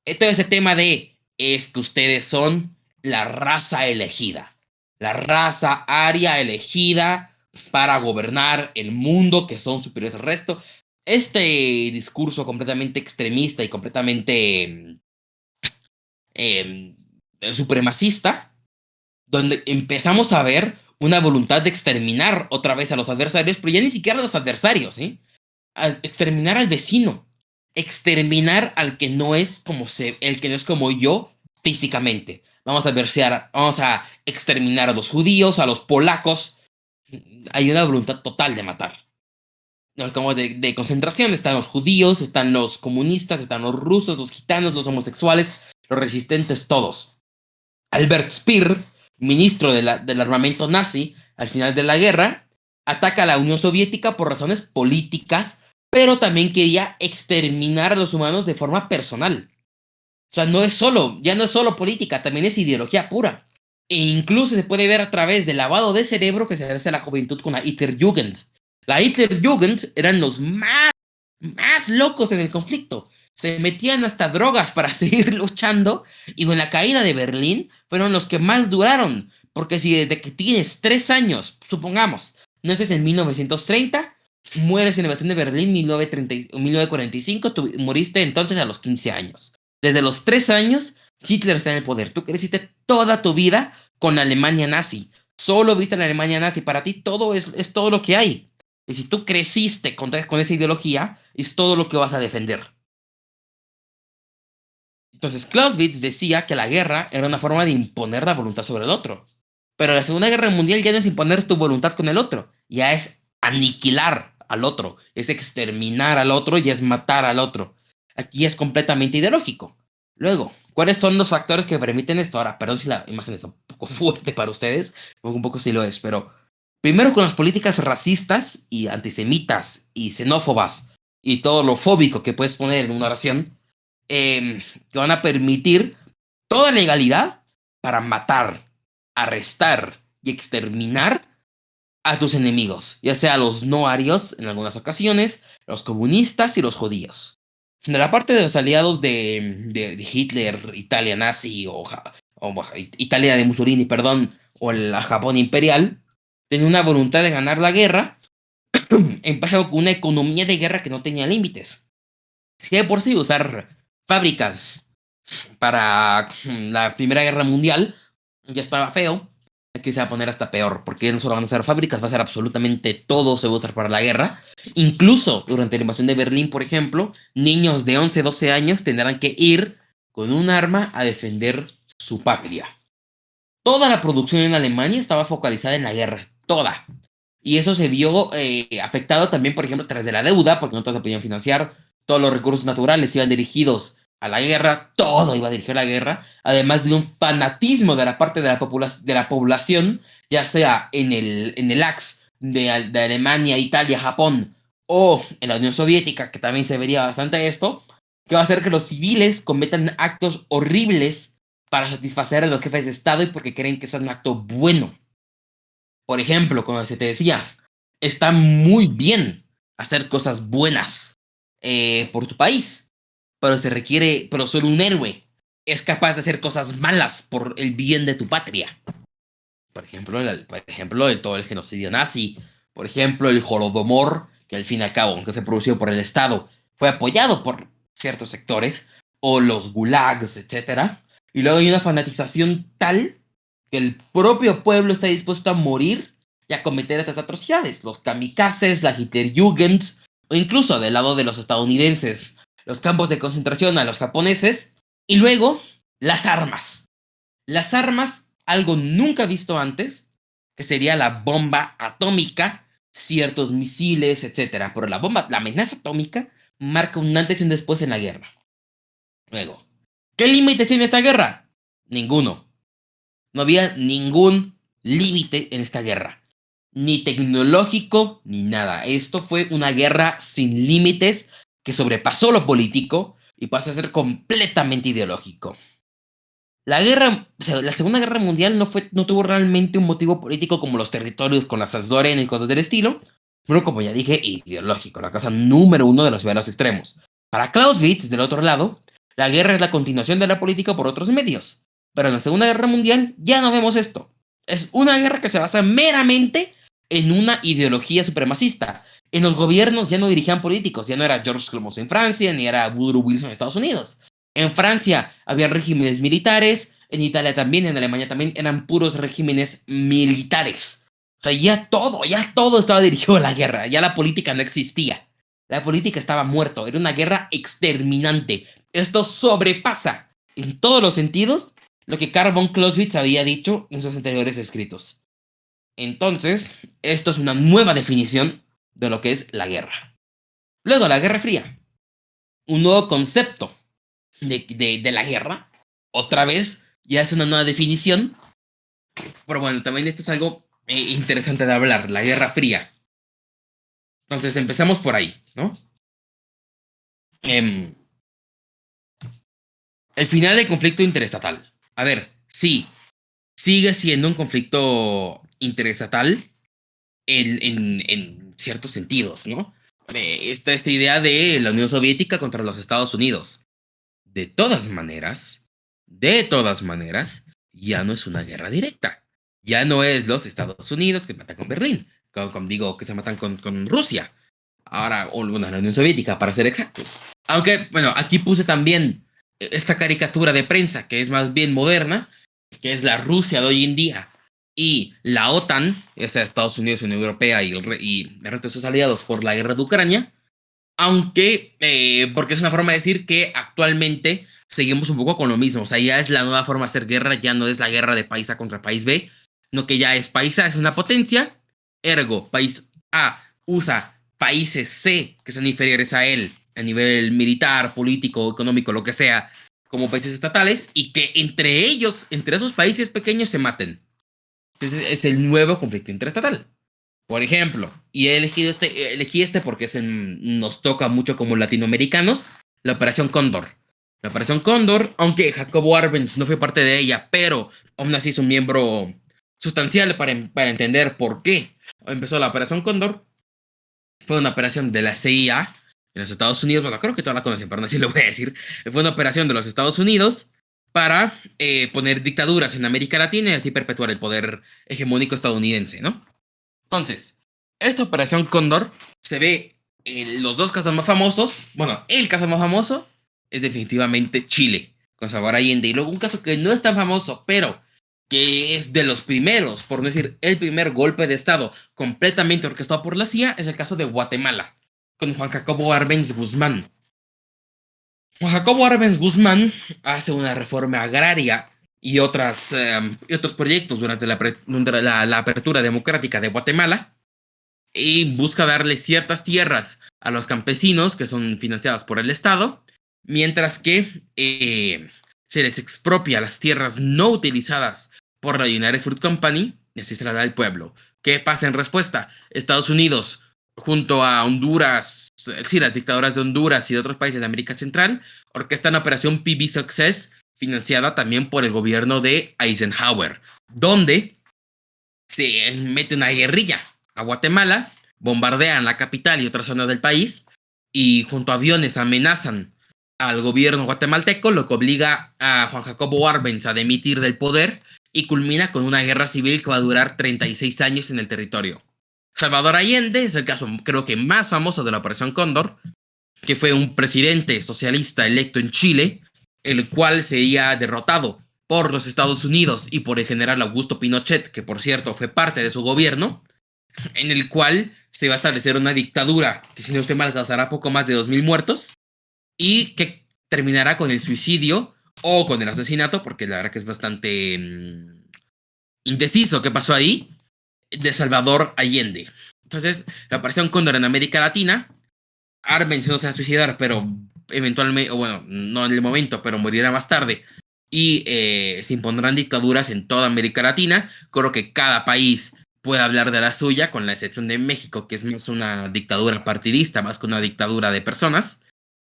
Todo ese tema de es que ustedes son la raza elegida. La raza aria elegida para gobernar el mundo, que son superiores al resto. Este discurso completamente extremista y completamente supremacista, donde empezamos a ver una voluntad de exterminar otra vez a los adversarios, pero ya ni siquiera a los adversarios, ¿sí? Exterminar al vecino, exterminar al que no es el que no es como yo físicamente. Vamos a exterminar a los judíos, a los polacos. Hay una voluntad total de matar. Los campos de concentración están los judíos, están los comunistas, están los rusos, los gitanos, los homosexuales, los resistentes, todos. Albert Speer, ministro del armamento nazi, al final de la guerra, ataca a la Unión Soviética por razones políticas, pero también quería exterminar a los humanos de forma personal. O sea, ya no es solo política, también es ideología pura. E incluso se puede ver a través del lavado de cerebro que se hace a la juventud con la Hitlerjugend. La Hitlerjugend eran los más locos en el conflicto. Se metían hasta drogas para seguir luchando, y con la caída de Berlín fueron los que más duraron. Porque si desde que tienes 3 años, supongamos, naces en 1930, mueres en la invasión de Berlín en 1945, tú moriste entonces a los 15 años. Desde los 3 años, Hitler está en el poder. Tú creciste toda tu vida con la Alemania nazi. Solo viste la Alemania nazi. Para ti todo es todo lo que hay. Y si tú creciste con esa ideología, es todo lo que vas a defender. Entonces Clausewitz decía que la guerra era una forma de imponer la voluntad sobre el otro. Pero la Segunda Guerra Mundial ya no es imponer tu voluntad con el otro, ya es aniquilar al otro, es exterminar al otro y es matar al otro. Aquí es completamente ideológico. Luego, ¿cuáles son los factores que permiten esto? Ahora, perdón si la imagen está un poco fuerte para ustedes, un poco sí lo es, pero primero con las políticas racistas y antisemitas y xenófobas y todo lo fóbico que puedes poner en una oración, que van a permitir toda legalidad para matar, arrestar y exterminar a tus enemigos, ya sea los no arios en algunas ocasiones, los comunistas y los judíos. De la parte de los aliados de Hitler, Italia nazi o Italia de Mussolini, perdón, o la Japón imperial, tenía una voluntad de ganar la guerra, empezando con una economía de guerra que no tenía límites. Si de por sí usar fábricas para la Primera Guerra Mundial ya estaba feo, aquí se va a poner hasta peor, porque no solo van a ser fábricas, va a ser absolutamente todo se va a usar para la guerra. Incluso durante la invasión de Berlín, por ejemplo, niños de 11, 12 años tendrán que ir con un arma a defender su patria. Toda la producción en Alemania estaba focalizada en la guerra, toda. Y eso se vio afectado también, por ejemplo, tras de la deuda, porque no todos se podían financiar, todos los recursos naturales iban dirigidos a la guerra, todo iba dirigido a la guerra, además de un fanatismo de la parte de la población, ya sea en el Axe de Alemania, Italia, Japón, o en la Unión Soviética, que también se vería bastante esto, que va a hacer que los civiles cometan actos horribles para satisfacer a los jefes de Estado y porque creen que es un acto bueno. Por ejemplo, como se te decía, Está muy bien hacer cosas buenas por tu país, pero solo un héroe es capaz de hacer cosas malas por el bien de tu patria. Por ejemplo, todo el genocidio nazi, por ejemplo, el Holodomor, que al fin y al cabo, aunque fue producido por el Estado, fue apoyado por ciertos sectores, o los gulags, etcétera. Y luego hay una fanatización tal que el propio pueblo está dispuesto a morir y a cometer estas atrocidades. Los kamikazes, la Hitlerjugend, o incluso del lado de los estadounidenses, los campos de concentración a los japoneses, y luego las armas. Las armas, algo nunca visto antes, que sería la bomba atómica, ciertos misiles, etcétera. Pero la amenaza atómica marca un antes y un después en la guerra. Luego, ¿qué límites tiene esta guerra? Ninguno. No había ningún límite en esta guerra. Ni tecnológico, ni nada. Esto fue una guerra sin límites que sobrepasó lo político y pasó a ser completamente ideológico. La Segunda Guerra Mundial no tuvo realmente un motivo político como los territorios con las Alzadorena y cosas del estilo, pero como ya dije, ideológico, la causa número uno de los verdaderos extremos. Para Clausewitz, del otro lado, la guerra es la continuación de la política por otros medios. Pero en la Segunda Guerra Mundial ya no vemos esto. Es una guerra que se basa meramente en una ideología supremacista. En los gobiernos ya no dirigían políticos, ya no era George Clemenceau en Francia, ni era Woodrow Wilson en Estados Unidos. En Francia había regímenes militares, en Italia también, en Alemania también eran puros regímenes militares. O sea, ya todo estaba dirigido a la guerra, ya la política no existía. La política estaba muerto, era una guerra exterminante. Esto sobrepasa, en todos los sentidos, lo que Karl von Clausewitz había dicho en sus anteriores escritos. Entonces, esto es una nueva definición de lo que es la guerra. Luego, la Guerra Fría. Un nuevo concepto de la guerra. Otra vez, ya es una nueva definición. Pero bueno, también esto es algo interesante de hablar, la Guerra Fría. Entonces, empezamos por ahí, ¿no? Em, el final del conflicto interestatal. A ver, sí, sigue siendo un conflicto interestatal en ciertos sentidos, ¿no? Esta idea de la Unión Soviética contra los Estados Unidos. De todas maneras, ya no es una guerra directa. Ya no es los Estados Unidos que matan con Berlín, digo, que se matan con Rusia. Ahora, o bueno, la Unión Soviética, para ser exactos. Aunque, bueno, aquí puse también esta caricatura de prensa, que es más bien moderna, que es la Rusia de hoy en día. Y la OTAN, o sea, Estados Unidos, Unión Europea y el resto de sus aliados por la guerra de Ucrania, aunque, porque es una forma de decir que actualmente seguimos un poco con lo mismo. O sea, ya es la nueva forma de hacer guerra, ya no es la guerra de país A contra país B, no que ya es país A, es una potencia, ergo, país A usa países C, que son inferiores a él, a nivel militar, político, económico, lo que sea, como países estatales, y que entre ellos, entre esos países pequeños, se maten. Entonces es el nuevo conflicto interestatal. Por ejemplo, y elegí este porque nos toca mucho como latinoamericanos, la Operación Cóndor. La Operación Cóndor, aunque Jacobo Arbenz no fue parte de ella, pero aún así es un miembro sustancial para entender por qué empezó la Operación Cóndor. Fue una operación de la CIA en los Estados Unidos. Bueno, creo que todos la conocen, pero no así lo voy a decir. Fue una operación de los Estados Unidos para poner dictaduras en América Latina y así perpetuar el poder hegemónico estadounidense, ¿no? Entonces, esta operación Cóndor se ve en los dos casos más famosos. Bueno, el caso más famoso es definitivamente Chile, con Salvador Allende. Y luego un caso que no es tan famoso, pero que es de los primeros, por no decir el primer golpe de Estado completamente orquestado por la CIA, es el caso de Guatemala, con Juan Jacobo Arbenz Guzmán. Juan Jacobo Arbenz Guzmán hace una reforma agraria y otros proyectos durante la apertura democrática de Guatemala y busca darle ciertas tierras a los campesinos que son financiadas por el Estado, mientras que se les expropia las tierras no utilizadas por la United Fruit Company y así se las da al pueblo. ¿Qué pasa en respuesta? Estados Unidos, junto a Honduras, sí, las dictaduras de Honduras y de otros países de América Central, orquestan Operación PB Success, financiada también por el gobierno de Eisenhower, donde se mete una guerrilla a Guatemala bombardean la capital y otras zonas del país y junto a aviones amenazan al gobierno guatemalteco, lo que obliga a Juan Jacobo Arbenz a dimitir del poder y culmina con una guerra civil que va a durar 36 años en el territorio. Salvador Allende es el caso, creo que más famoso de la Operación Cóndor, que fue un presidente socialista electo en Chile, el cual sería derrotado por los Estados Unidos y por el general Augusto Pinochet, que por cierto fue parte de su gobierno, en el cual se va a establecer una dictadura que, si no estoy mal, causará poco más de 2000 muertos y que terminará con el suicidio o con el asesinato, porque la verdad que es bastante indeciso qué pasó ahí, de Salvador Allende. Entonces, la Operación Cóndor en América Latina, Arbenz no se va a suicidar, pero eventualmente, o bueno, no en el momento, pero morirá más tarde. Y se impondrán dictaduras en toda América Latina. Creo que cada país puede hablar de la suya, con la excepción de México, que es más una dictadura partidista, más que una dictadura de personas,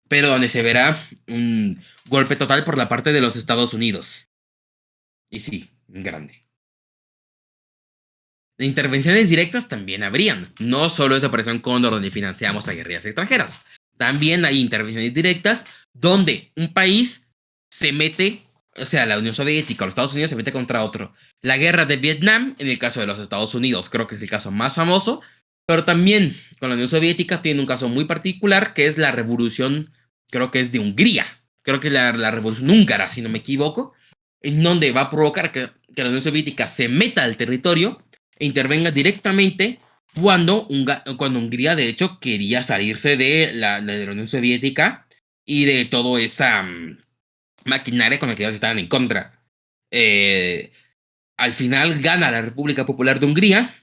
pero donde se verá un golpe total por la parte de los Estados Unidos. Y sí, grande. De intervenciones directas también habrían. No solo es Operación Cóndor donde financiamos a guerrillas extranjeras. También hay intervenciones directas donde un país se mete, o sea, la Unión Soviética o los Estados Unidos se mete contra otro. La guerra de Vietnam, en el caso de los Estados Unidos, creo que es el caso más famoso, pero también con la Unión Soviética tiene un caso muy particular, que es la revolución, creo que es de Hungría. Creo que es la revolución húngara, si no me equivoco, en donde va a provocar que la Unión Soviética se meta al territorio e intervenga directamente cuando Hungría, de hecho, quería salirse de la Unión Soviética y de toda esa maquinaria con la que ellos estaban en contra. Al final gana la República Popular de Hungría.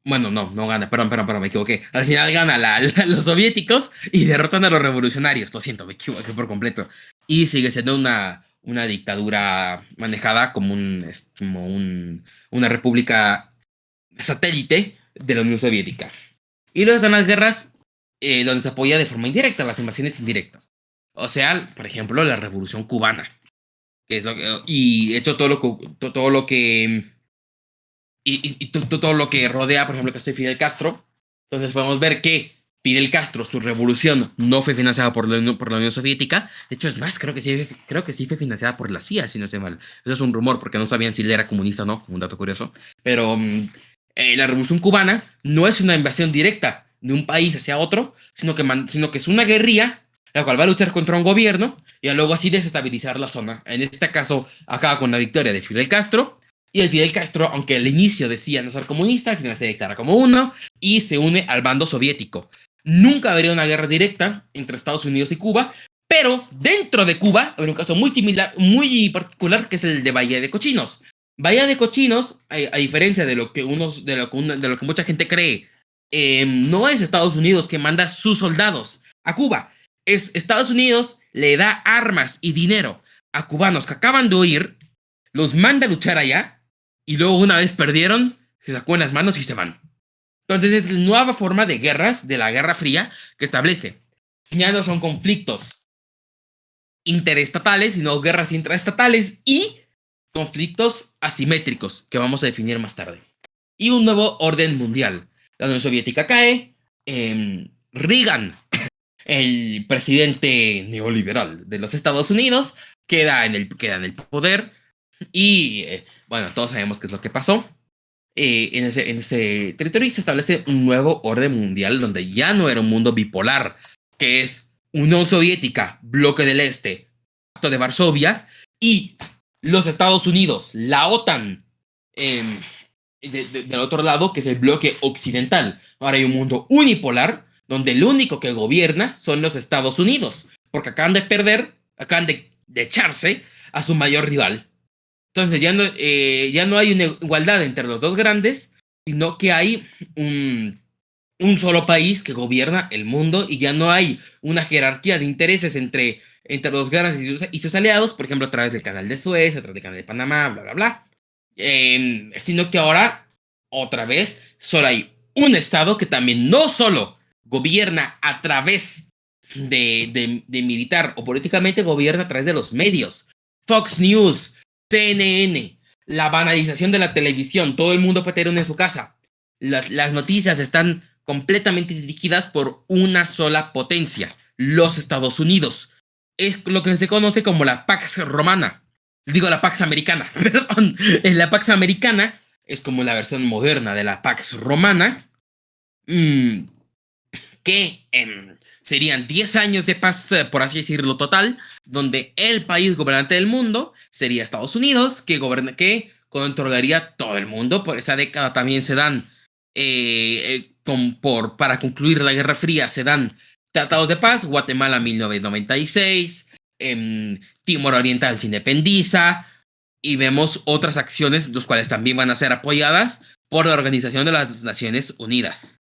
Bueno, no gana, perdón, me equivoqué. Al final gana los soviéticos y derrotan a los revolucionarios. Lo siento, me equivoqué por completo. Y sigue siendo una dictadura manejada como una república satélite de la Unión Soviética. Y luego están las guerras donde se apoya de forma indirecta, las invasiones indirectas. O sea, por ejemplo, la Revolución Cubana. Que es y hecho todo lo que todo lo que rodea, por ejemplo, que estoy Fidel Castro. Entonces podemos ver que Fidel Castro, su revolución, no fue financiada por la Unión Soviética. De hecho, es más, creo que sí fue financiada por la CIA, si no estoy mal. Eso es un rumor, porque no sabían si él era comunista o no, como un dato curioso. Pero la Revolución Cubana no es una invasión directa de un país hacia otro, sino que es una guerrilla, la cual va a luchar contra un gobierno y luego así desestabilizar la zona. En este caso, acaba con la victoria de Fidel Castro. Y el Fidel Castro, aunque al inicio decía no ser comunista, al final se declara como uno y se une al bando soviético. Nunca habría una guerra directa entre Estados Unidos y Cuba, pero dentro de Cuba hay un caso muy similar, muy particular, que es el de Bahía de Cochinos. Bahía de Cochinos, a diferencia de lo que mucha gente cree, no es Estados Unidos que manda sus soldados a Cuba. Es Estados Unidos le da armas y dinero a cubanos que acaban de huir, los manda a luchar allá, y luego, una vez perdieron, se sacó en las manos y se van. Entonces es la nueva forma de guerras, de la Guerra Fría, que establece. Ya no son conflictos interestatales, sino guerras intraestatales y conflictos asimétricos, que vamos a definir más tarde. Y un nuevo orden mundial. La Unión Soviética cae. Reagan, el presidente neoliberal de los Estados Unidos, queda en el poder. Y bueno, todos sabemos qué es lo que pasó. En ese territorio se establece un nuevo orden mundial donde ya no era un mundo bipolar, que es Unión Soviética, Bloque del Este, Pacto de Varsovia, y los Estados Unidos, la OTAN, del otro lado, que es el bloque occidental. Ahora hay un mundo unipolar donde el único que gobierna son los Estados Unidos, porque acaban de echarse a su mayor rival. Entonces ya no hay una igualdad entre los dos grandes, sino que hay un solo país que gobierna el mundo y ya no hay una jerarquía de intereses entre los grandes y sus aliados, por ejemplo, a través del canal de Suez, a través del canal de Panamá, bla, bla, bla. Sino que ahora, otra vez, solo hay un Estado que también no solo gobierna a través de militar o políticamente, gobierna a través de los medios. Fox News, CNN, la banalización de la televisión, todo el mundo puede tener una en su casa. Las noticias están completamente dirigidas por una sola potencia, los Estados Unidos. Es lo que se conoce como la Pax Romana. Digo la Pax Americana, perdón. La Pax Americana es como la versión moderna de la Pax Romana, que serían 10 años de paz, por así decirlo, total, donde el país gobernante del mundo sería Estados Unidos, que controlaría todo el mundo. Por esa década también se dan, para concluir la Guerra Fría, se dan tratados de paz. Guatemala 1996, Timor Oriental se independiza, y vemos otras acciones, las cuales también van a ser apoyadas por la Organización de las Naciones Unidas.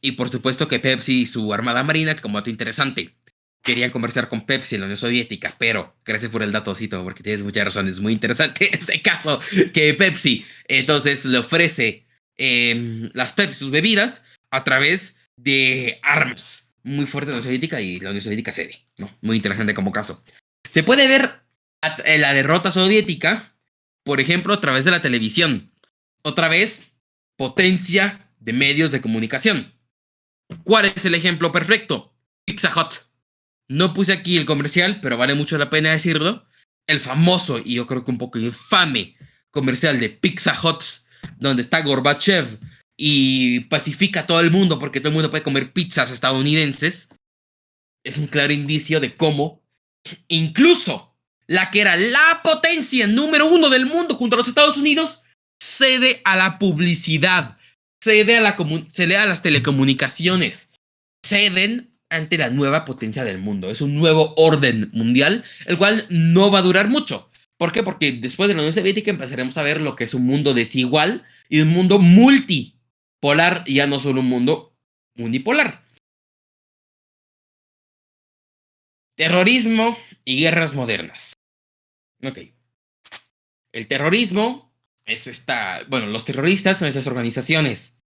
Y por supuesto que Pepsi y su Armada Marina, que como dato interesante, querían conversar con Pepsi en la Unión Soviética, pero gracias por el datocito, porque tienes mucha razón, es muy interesante este caso, que Pepsi entonces le ofrece las Pepsi, sus bebidas, a través de armas muy fuertes de la Unión Soviética, y la Unión Soviética cede, ¿no? Muy interesante como caso. Se puede ver la derrota soviética, por ejemplo, a través de la televisión. Otra vez, potencia de medios de comunicación. ¿Cuál es el ejemplo perfecto? Pizza Hut. No puse aquí el comercial, pero vale mucho la pena decirlo. El famoso, y yo creo que un poco infame, comercial de Pizza Hut, donde está Gorbachev y pacifica a todo el mundo porque todo el mundo puede comer pizzas estadounidenses. Es un claro indicio de cómo incluso la que era la potencia número 1 del mundo junto a los Estados Unidos cede a la publicidad, cede a las telecomunicaciones, ceden ante la nueva potencia del mundo. Es un nuevo orden mundial, el cual no va a durar mucho. ¿Por qué? Porque después de la Unión Soviética empezaremos a ver lo que es un mundo desigual y un mundo multipolar, y ya no solo un mundo unipolar. Terrorismo y guerras modernas. Ok. El terrorismo es los terroristas son esas organizaciones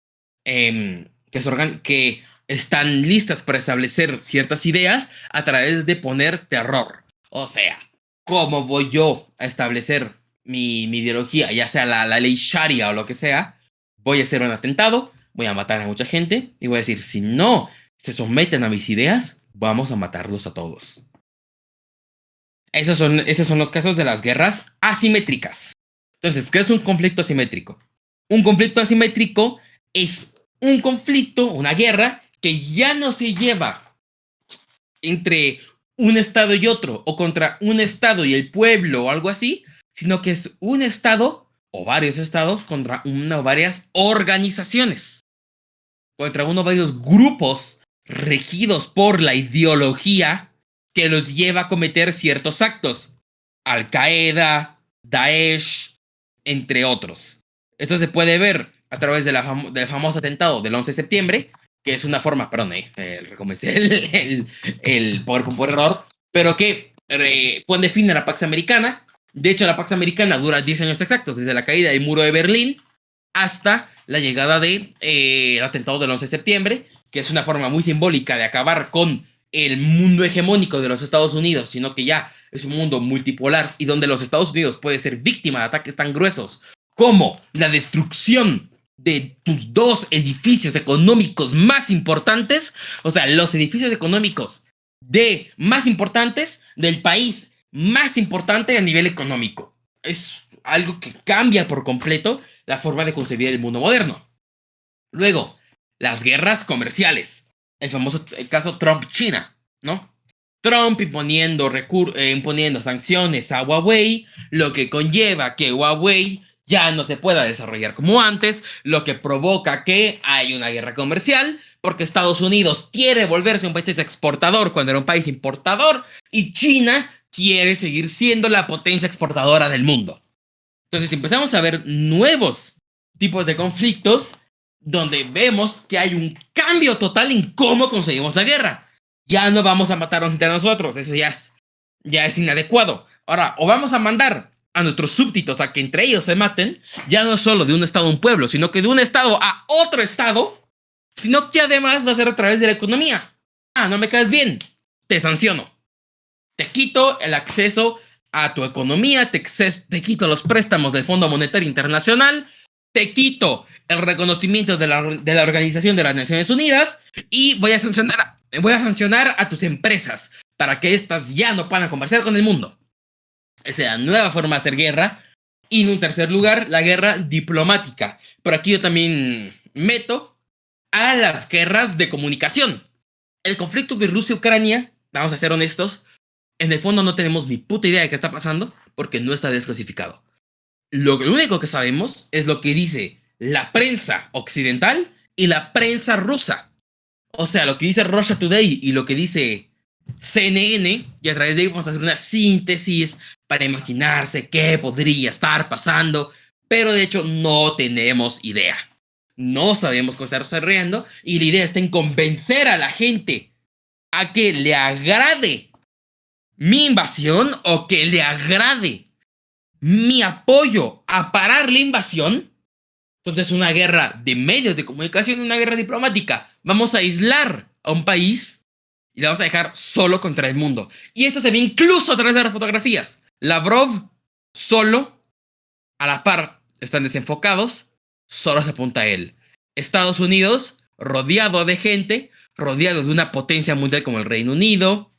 que están listas para establecer ciertas ideas a través de poner terror. O sea, ¿cómo voy yo a establecer mi ideología? Ya sea la ley Sharia o lo que sea. Voy a hacer un atentado, voy a matar a mucha gente y voy a decir, si no se someten a mis ideas, vamos a matarlos a todos. Esos son los casos de las guerras asimétricas. Entonces, ¿qué es un conflicto asimétrico? Un conflicto asimétrico es un conflicto, una guerra, que ya no se lleva entre un estado y otro, o contra un estado y el pueblo, o algo así, sino que es un estado o varios estados contra una o varias organizaciones, contra uno o varios grupos regidos por la ideología que los lleva a cometer ciertos actos. Al-Qaeda, Daesh, entre otros. Esto se puede ver a través del famoso atentado del 11 de septiembre, que es una forma, perdón, recomenzé el PowerPoint por error, pero que define la Pax Americana. De hecho, la Pax Americana dura 10 años exactos, desde la caída del muro de Berlín hasta la llegada del atentado del 11 de septiembre, que es una forma muy simbólica de acabar con el mundo hegemónico de los Estados Unidos, sino que ya es un mundo multipolar y donde los Estados Unidos puede ser víctima de ataques tan gruesos como la destrucción de tus dos edificios económicos más importantes, o sea, los edificios económicos más importantes del país más importante a nivel económico. Es algo que cambia por completo la forma de concebir el mundo moderno. Luego, las guerras comerciales. El famoso caso Trump-China, ¿no? Trump imponiendo sanciones a Huawei, lo que conlleva que Huawei ya no se pueda desarrollar como antes, lo que provoca que hay una guerra comercial, porque Estados Unidos quiere volverse un país exportador cuando era un país importador, y China quiere seguir siendo la potencia exportadora del mundo. Entonces empezamos a ver nuevos tipos de conflictos donde vemos que hay un cambio total en cómo conseguimos la guerra. Ya no vamos a matarnos entre nosotros, eso ya es inadecuado. Ahora, o vamos a mandar a nuestros súbditos a que entre ellos se maten, ya no solo de un estado a un pueblo, sino que de un estado a otro estado, sino que además va a ser a través de la economía. Ah, no me caes bien, te sanciono. Te quito el acceso a tu economía, te quito los préstamos del Fondo Monetario Internacional, te quito el reconocimiento de la Organización de las Naciones Unidas y voy a sancionar a tus empresas para que éstas ya no puedan conversar con el mundo. Esa es la nueva forma de hacer guerra. Y en un tercer lugar, la guerra diplomática. Por aquí yo también meto a las guerras de comunicación. El conflicto de Rusia-Ucrania, vamos a ser honestos, en el fondo no tenemos ni puta idea de qué está pasando porque no está desclasificado. Lo único que sabemos es lo que dice la prensa occidental y la prensa rusa. O sea, lo que dice Russia Today y lo que dice CNN, y a través de ahí vamos a hacer una síntesis para imaginarse qué podría estar pasando, pero de hecho no tenemos idea. No sabemos cómo está desarrollando y la idea está en convencer a la gente a que le agrade mi invasión o que le agrade mi apoyo a parar la invasión. Entonces, una guerra de medios de comunicación, una guerra diplomática. Vamos a aislar a un país y le vamos a dejar solo contra el mundo. Y esto se ve incluso a través de las fotografías. Lavrov solo, a la par, están desenfocados, solo se apunta a él. Estados Unidos, rodeado de gente, rodeado de una potencia mundial como el Reino Unido,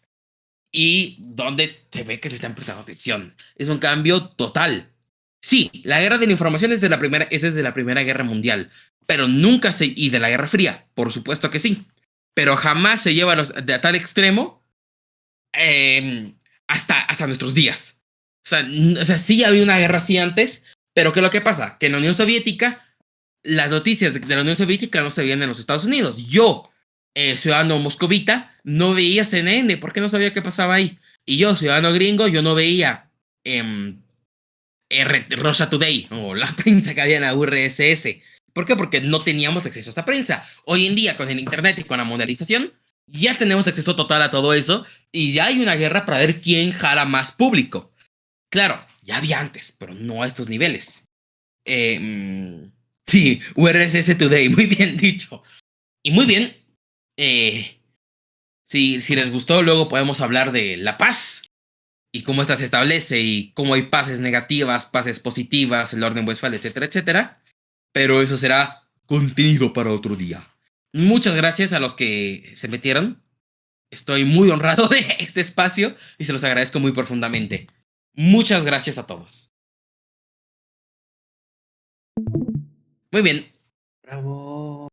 y donde se ve que se están prestando atención. Es un cambio total. Sí, la guerra de la información es desde la Primera Guerra Mundial, pero nunca se... Y de la Guerra Fría, por supuesto que sí. Pero jamás se lleva a tal extremo hasta nuestros días. O sea, sí había una guerra así antes, pero ¿qué es lo que pasa? Que en la Unión Soviética, las noticias de la Unión Soviética no se veían en los Estados Unidos. Yo, ciudadano moscovita, no veía CNN porque no sabía qué pasaba ahí. Y yo, ciudadano gringo, yo no veía Russia Today o la prensa que había en la URSS. ¿Por qué? Porque no teníamos acceso a esa prensa. Hoy en día, con el internet y con la modernización, ya tenemos acceso total a todo eso y ya hay una guerra para ver quién jala más público. Claro, ya había antes, pero no a estos niveles. Sí, URSS Today, muy bien dicho. Y muy bien. Si les gustó, luego podemos hablar de la paz y cómo esta se establece y cómo hay paces negativas, paces positivas, el orden Westphal, etcétera, etcétera. Pero eso será contenido para otro día. Muchas gracias a los que se metieron. Estoy muy honrado de este espacio y se los agradezco muy profundamente. Muchas gracias a todos. Muy bien. Bravo.